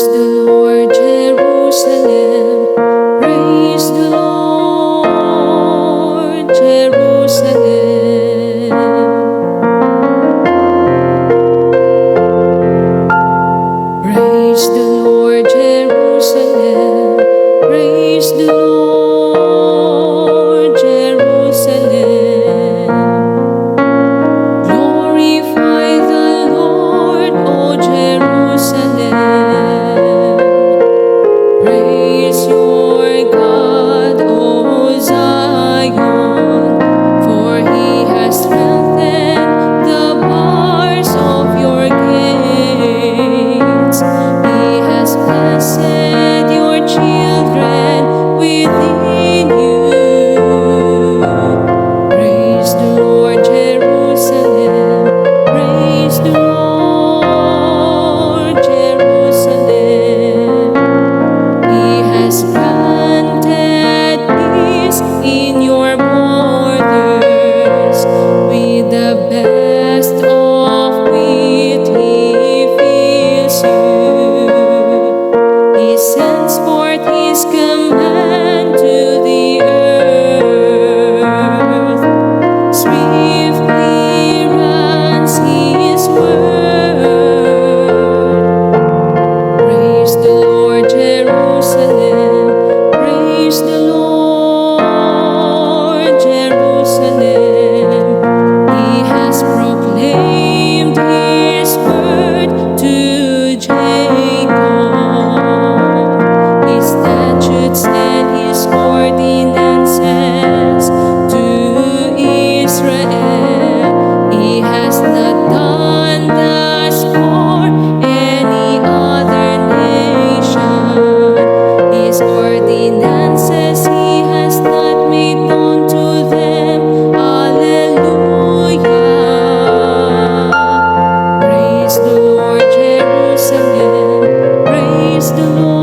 Praise the Lord, Jerusalem. Praise the Lord, Jerusalem. Praise the Lord, Jerusalem. Praise the Lord, Jerusalem. Glorify the Lord, O Jerusalem. Praise your God, O Zion, for He has strengthened the bars of your gates. He has blessed your children within you. Praise the Lord, Jerusalem. Praise the Lord, Jerusalem. He has granted peace in your borders. With the best of wit, He fills you. He sends forth His command to the earth. Swiftly runs His word. Praise the Lord, Jerusalem. Praise the Lord, Jerusalem. He has proclaimed His word to Jacob, His statutes and His ordinances to Israel. He has not done thus for any other nation. His ordinances He has not made known to them. Hallelujah. Praise the Lord, Jerusalem. Praise the Lord.